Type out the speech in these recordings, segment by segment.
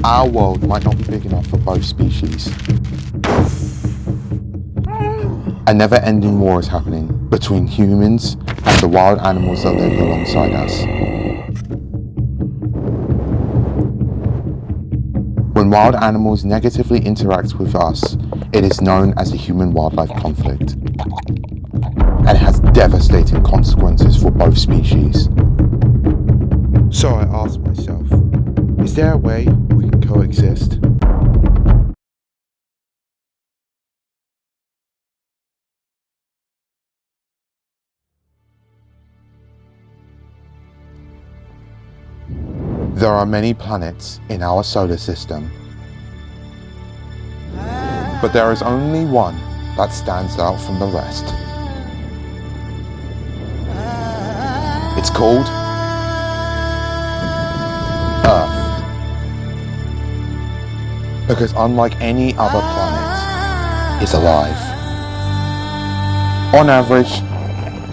Our world might not be big enough for both species. A never-ending war is happening between humans and the wild animals that live alongside us. When wild animals negatively interact with us, it is known as the human-wildlife conflict, and it has devastating consequences for both species. So I asked myself, is there a way we can coexist? There are many planets in our solar system, but there is only one that stands out from the rest. It's called Earth. Because unlike any other planet, it's alive. On average,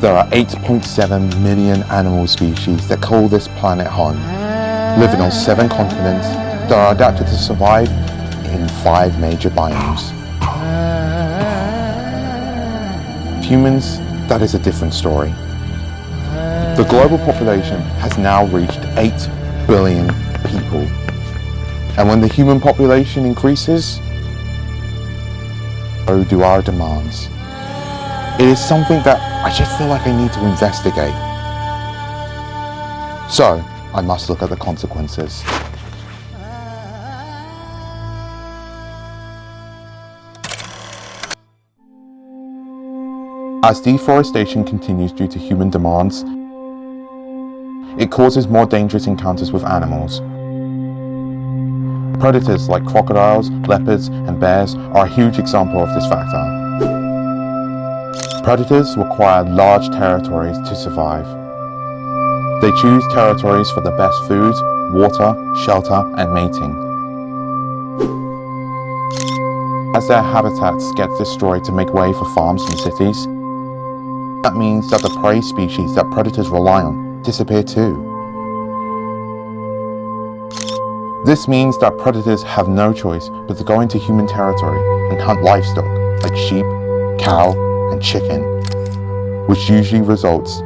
there are 8.7 million animal species that call this planet home, living on 7 continents that are adapted to survive in 5 major biomes. Humans, that is a different story. The global population has now reached 8 billion people. And when the human population increases, so do our demands. It is something that I just feel like I need to investigate. So, I must look at the consequences. As deforestation continues due to human demands, it causes more dangerous encounters with animals. Predators like crocodiles, leopards, and bears are a huge example of this factor. Predators require large territories to survive. They choose territories for the best food, water, shelter, and mating. As their habitats get destroyed to make way for farms and cities, that means that the prey species that predators rely on disappear too. This means that predators have no choice but to go into human territory and hunt livestock like sheep, cow, and chicken, which usually results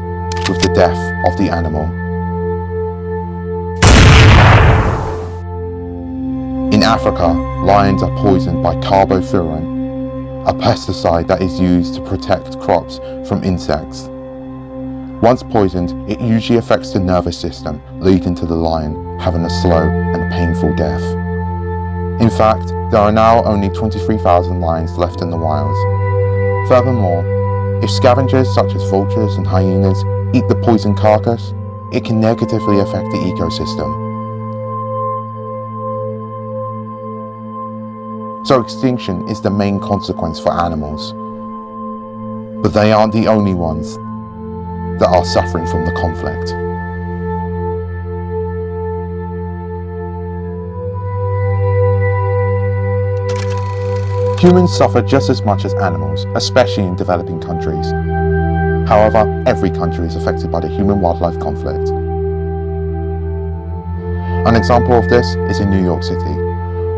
with the death of the animal. In Africa, lions are poisoned by carbofuran, a pesticide that is used to protect crops from insects. Once poisoned, it usually affects the nervous system, leading to the lion having a slow and painful death. In fact, there are now only 23,000 lions left in the wild. Furthermore, if scavengers such as vultures and hyenas eat the poisoned carcass, it can negatively affect the ecosystem. So extinction is the main consequence for animals. But they aren't the only ones that are suffering from the conflict. Humans suffer just as much as animals, especially in developing countries. However, every country is affected by the human-wildlife conflict. An example of this is in New York City,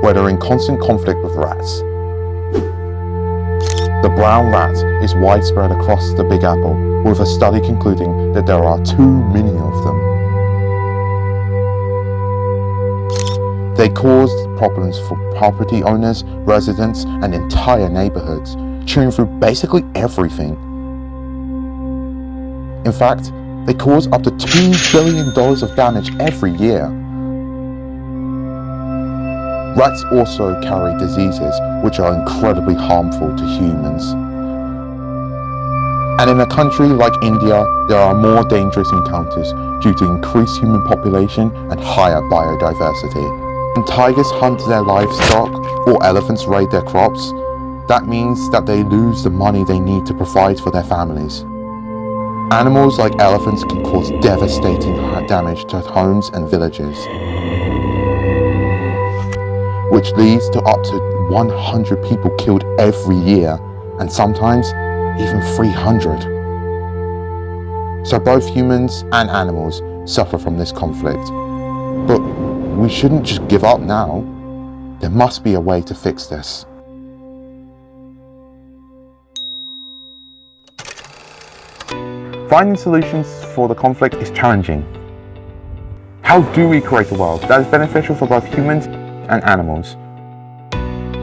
where they're in constant conflict with rats. The brown rat is widespread across the Big Apple, with a study concluding that there are too many of them. They caused problems for property owners, residents, and entire neighborhoods, chewing through basically everything. In fact, they cause up to $2 billion of damage every year. Rats also carry diseases which are incredibly harmful to humans. And in a country like India, there are more dangerous encounters due to increased human population and higher biodiversity. When tigers hunt their livestock or elephants raid their crops, that means that they lose the money they need to provide for their families. Animals like elephants can cause devastating damage to homes and villages, which leads to up to 100 people killed every year, and sometimes even 300. So both humans and animals suffer from this conflict. But we shouldn't just give up now. There must be a way to fix this. Finding solutions for the conflict is challenging. How do we create a world that is beneficial for both humans and animals?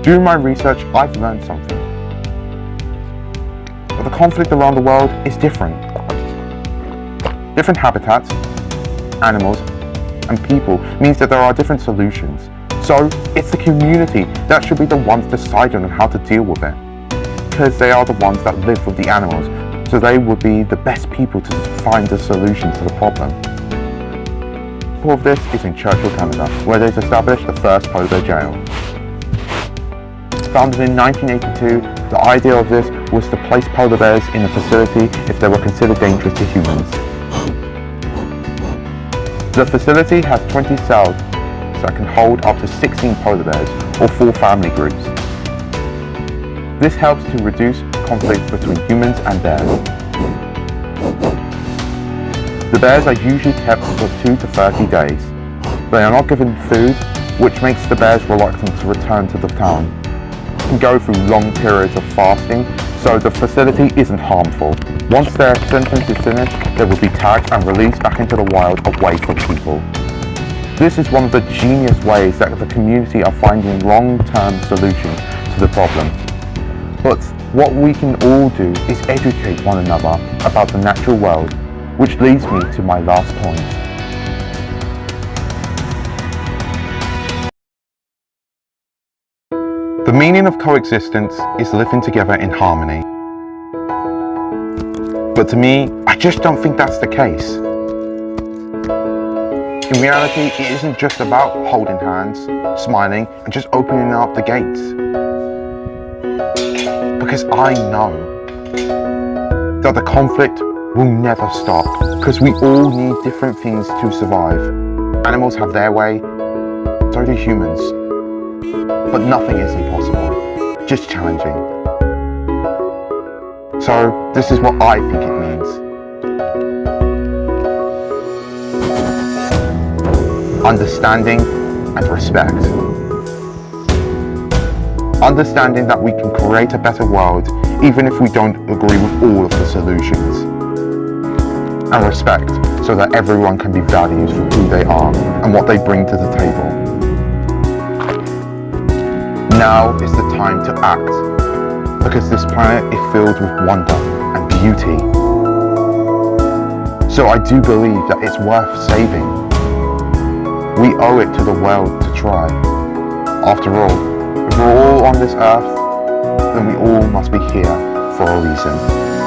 During my research, I've learned something. But the conflict around the world is different. Different habitats, animals, and people means that there are different solutions. So it's the community that should be the ones deciding on how to deal with it, because they are the ones that live with the animals, so they would be the best people to find a solution to the problem. All of this is in Churchill, Canada, where they've established the first polar bear jail. Founded in 1982, the idea of this was to place polar bears in a facility if they were considered dangerous to humans. The facility has 20 cells that can hold up to 16 polar bears or 4 family groups. This helps to reduce conflict between humans and bears. The bears are usually kept for 2 to 30 days. They are not given food, which makes the bears reluctant to return to the town. They can go through long periods of fasting, so the facility isn't harmful. Once their sentence is finished, they will be tagged and released back into the wild away from people. This is one of the genius ways that the community are finding long-term solutions to the problem. But what we can all do is educate one another about the natural world, which leads me to my last point. The meaning of coexistence is living together in harmony. But to me, I just don't think that's the case. In reality, it isn't just about holding hands, smiling, and just opening up the gates. Because I know that the conflict will never stop, because we all need different things to survive. Animals have their way, so do humans. But nothing is impossible, just challenging. So this is what I think it means. Understanding and respect. Understanding that we can create a better world even if we don't agree with all of the solutions. And respect, so that everyone can be valued for who they are and what they bring to the table. Now is the time to act, because this planet is filled with wonder and beauty. So I do believe that it's worth saving. We owe it to the world to try. After all, if we're all on this earth, then we all must be here for a reason.